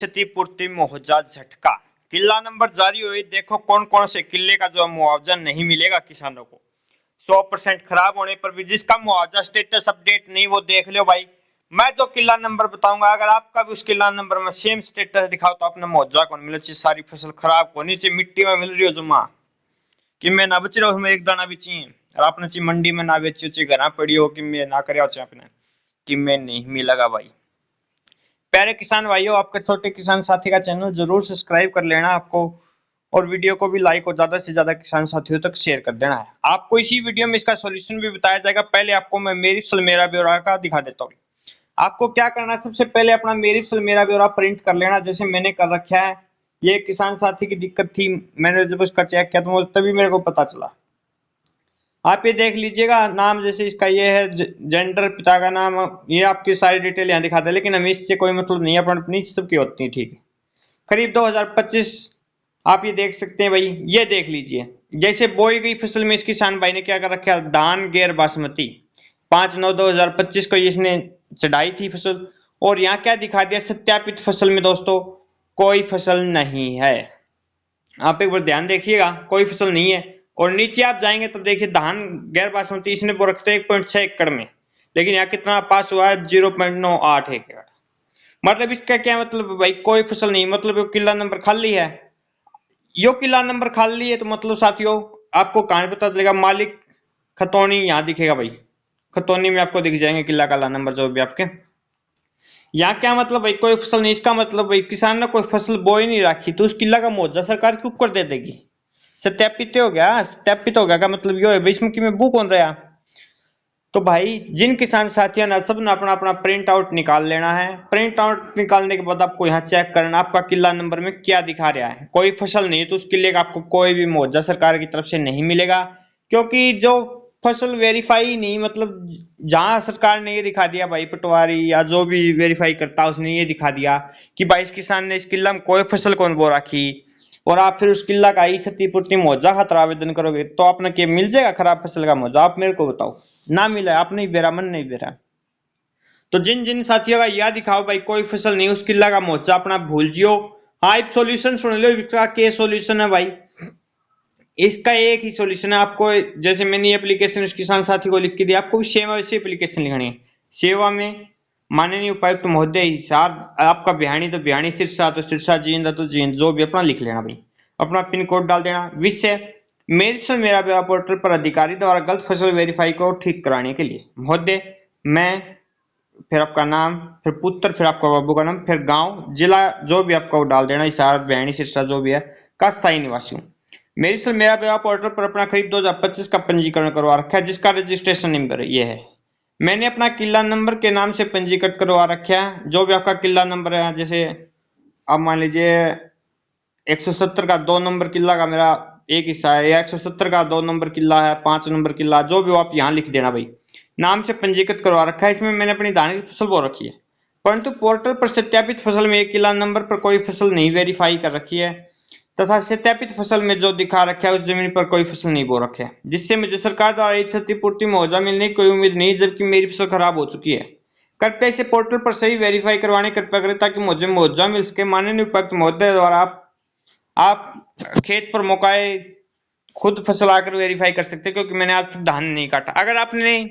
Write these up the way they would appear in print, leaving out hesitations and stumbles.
क्षतिपूर्ति मुआवजा झटका। किला नंबर जारी हुई, देखो कौन कौन से किले का जो मुआवजा नहीं मिलेगा किसानों को। 100% खराब होने पर भी जिसका मुआवजा स्टेटस अपडेट नहीं वो देख लो भाई। मैं जो किला नंबर बताऊंगा अगर आपका भी उस किला नंबर में सेम स्टेटस दिखाओ तो अपने मुआवजा कौन मिले चाहिए। सारी फसल खराब को नीचे मिट्टी में मिल रही हो जुमा कि मैं ना बच रहा उसमें एक दाना भी चाहिए और आपने चाहिए मंडी में ना बेची चाहिए घर पड़ी हो कि मैं ना करे अपने कि मैं नहीं मिलेगा भाई। प्यारे किसान भाइयों, आपके छोटे किसान साथी का चैनल जरूर सब्सक्राइब कर लेना आपको, और वीडियो को भी लाइक और ज्यादा से ज्यादा किसान साथियों तक शेयर कर देना है। आपको इसी वीडियो में इसका सॉल्यूशन भी बताया जाएगा। पहले आपको मैं मेरी फसल मेरा ब्यौरा का दिखा देता हूँ। आपको क्या करना है, सबसे पहले अपना मेरी फसल मेरा ब्यौरा प्रिंट कर लेना, जैसे मैंने कर रखा है। ये किसान साथी की दिक्कत थी, मैंने जब उसका चेक किया तो तभी मेरे को पता चला। आप ये देख लीजिएगा, नाम जैसे इसका ये है, जेंडर, पिता का नाम, ये आपकी सारी डिटेल यहाँ दिखा दे, लेकिन हमें इससे कोई मतलब नहीं है, अपनी सबकी होती है। ठीक है, करीब 2025 आप ये देख सकते हैं भाई। ये देख लीजिए, जैसे बोई गई फसल में इस किसान भाई ने क्या कर रखा है, धान गैर बासमती 5/9/2025 को इसने चढ़ाई थी फसल। और यहाँ क्या दिखा दिया, सत्यापित फसल में दोस्तों कोई फसल नहीं है। आप एक बार ध्यान देखिएगा, कोई फसल नहीं है। और नीचे आप जाएंगे तब देखिए धान गैर बासमती इसने बो रखते 1.6 एकड़ में, लेकिन यहाँ कितना पास हुआ है, 0.98 एकड़। मतलब इसका क्या मतलब भाई, कोई फसल नहीं, मतलब किला नंबर खाली है। यो किला नंबर खाली है तो मतलब साथियों आपको कहां पता चलेगा, मालिक खतौनी यहाँ दिखेगा भाई, खतौनी में आपको दिख जाएंगे किला काला नंबर जो भी आपके। यहाँ क्या मतलब भाई, कोई फसल नहीं, इसका मतलब भाई किसान ने कोई फसल बोई नहीं रखी तो उस किला का मुआवजा सरकार क्यों कर दे देगी। सत्यापित हो गया, सत्यापित हो गया का मतलब यो है भाई, इसमें कि मैं बू कौन रहा। तो भाई जिन किसान साथियों ने सब ने अपना अपना प्रिंट आउट निकाल लेना है। प्रिंट आउट निकालने के बाद आपको यहाँ चेक करना आपका किला नंबर में क्या दिखा रहा है। कोई फसल नहीं तो उस किले का आपको कोई भी मुआवजा सरकार की तरफ से नहीं मिलेगा, क्योंकि जो फसल वेरीफाई नहीं, मतलब जहां सरकार ने ये दिखा दिया भाई, पटवारी या जो भी वेरीफाई करता उसने ये दिखा दिया कि भाई इस किसान ने इस किला में कोई फसल कौन बो रखी, और आप फिर उस किला का ही क्षतिपूर्ति मुआवजा खातर आवेदन करोगे तो आपने क्या मिल जाएगा खराब फसल का मुआवजा। आप मेरे को बताओ, ना मिला आप नहीं बेरा, मन नहीं बेरा। तो जिन जिन साथियों का यह दिखाओ भाई कोई फसल नहीं, उस किला का मुआवजा अपना भूल जियो। हाँ, एक सॉल्यूशन सुन लो, इसका क्या सॉल्यूशन है भाई। इसका एक ही सॉल्यूशन है, आपको जैसे मैंने एप्लीकेशन उस किसान साथी को लिख के दिया, आपको भी सेम वैसे एप्लीकेशन लिखनी है। सेवा में माननीय उपायुक्त महोदय हिसाब, आपका बिहानी तो बिहानी, सिरसा तो सिरसा, जींद तो जींद, जो भी अपना लिख लेना भाई। अपना पिन कोड डाल देना। विषय मेरी फसल मेरा ब्यौरा पोर्टल पर अधिकारी द्वारा गलत फसल वेरीफाई को ठीक कराने के लिए महोदय मैं, फिर आपका नाम, फिर पुत्र, फिर आपका बाबू का नाम, फिर गांव, जिला जो भी आपका वो डाल देना, हिसार, बिहानी, सिरसा जो भी है, का स्थायी निवासी हूँ। मेरी फसल मेरा ब्यौरा पोर्टल पर अपना करीब 2025 का पंजीकरण करवा रखा है, जिसका रजिस्ट्रेशन नंबर ये है। मैंने अपना किला नंबर के नाम से पंजीकृत करवा रखा है। जो भी आपका किला नंबर है, जैसे आप मान लीजिए 170 का 2 नंबर किला का मेरा एक हिस्सा है, या 170 का 2 नंबर किला है, 5 नंबर किला, जो भी हो आप यहाँ लिख देना भाई। नाम से पंजीकृत करवा रखा है। इसमें मैंने अपनी धान की फसल बो रखी है, परंतु पोर्टल पर सत्यापित फसल में एक किला नंबर पर कोई फसल नहीं वेरीफाई कर रखी है, तथा सत्यापित फसल में जो दिखा रखा है उस जमीन पर कोई फसल नहीं बो रखे है, जिससे मुझे सरकार द्वारा क्षतिपूर्ति मुआवजा मिलने की कोई उम्मीद नहीं, जबकि मेरी फसल खराब हो चुकी है। कृपया इसे पोर्टल पर सही वेरीफाई करवाने कृपया करें ताकि मुझे मुआवजा मिल सके। माननीय उपायुक्त महोदय द्वारा आप खेत पर मौकाए खुद फसल आकर वेरीफाई कर सकते हैं, क्योंकि मैंने आज तक धान नहीं काटा। अगर आपने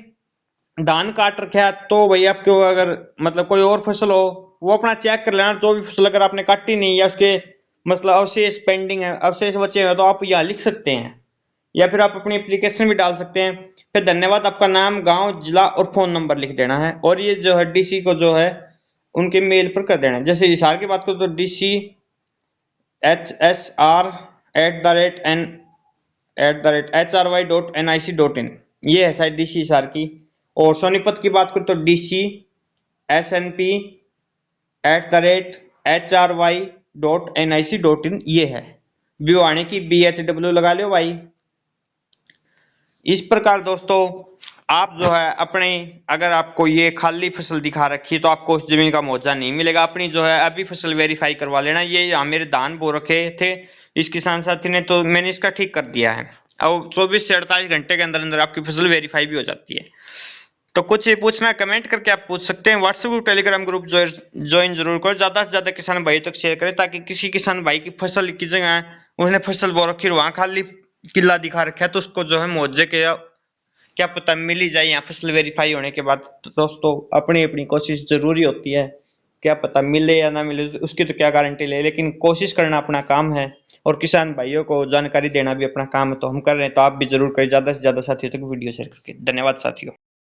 धान काट रखा है तो भैया आपको अगर मतलब कोई और फसल हो वो अपना चेक कर लेना। जो भी फसल अगर आपने काटी नहीं या उसके मतलब अवशेष पेंडिंग है, अवशेष बचे हैं, तो आप यहाँ लिख सकते हैं, या फिर आप अपनी एप्लीकेशन भी डाल सकते हैं। फिर धन्यवाद, आपका नाम, गांव, जिला और फोन नंबर लिख देना है, और ये जो है डीसी को जो है उनके मेल पर कर देना है। जैसे हिसार की बात करो तो DCHSR@HRY.NIC.in, ये है शायद डीसी हिसार की। और सोनीपत की बात करो तो DCSNP@HRY.NIC.in, ये है। भिवानी की BHW लगा लो भाई। इस प्रकार दोस्तों आप जो है अपने, अगर आपको ये खाली फसल दिखा रखी है तो आपको उस जमीन का मुआवजा नहीं मिलेगा। अपनी जो है अभी फसल वेरीफाई करवा लेना। ये यहाँ मेरे धान बो रखे थे इस किसान साथी ने, तो मैंने इसका ठीक कर दिया है। और 24 से 48 घंटे के अंदर अंदर आपकी फसल वेरीफाई भी हो जाती है। तो कुछ भी पूछना कमेंट करके आप पूछ सकते हैं। WhatsApp group Telegram group join जरूर करो, ज्यादा से ज्यादा किसान भाई तक शेयर करें, ताकि किसी किसान भाई की फसल की जगह उसने फसल बो रखी वहां खाली किला दिखा रखा है तो उसको जो है मुआवजे के क्या पता मिल ही जाए यहाँ फसल वेरीफाई होने के बाद। तो दोस्तों अपनी अपनी कोशिश जरूरी होती है, क्या पता मिले या ना मिले उसकी तो क्या गारंटी ले, लेकिन कोशिश करना अपना काम है और किसान भाइयों को जानकारी देना भी अपना काम है, तो हम कर रहे हैं, तो आप भी जरूर करें ज्यादा से ज्यादा साथियों तक वीडियो शेयर करके। धन्यवाद साथियों।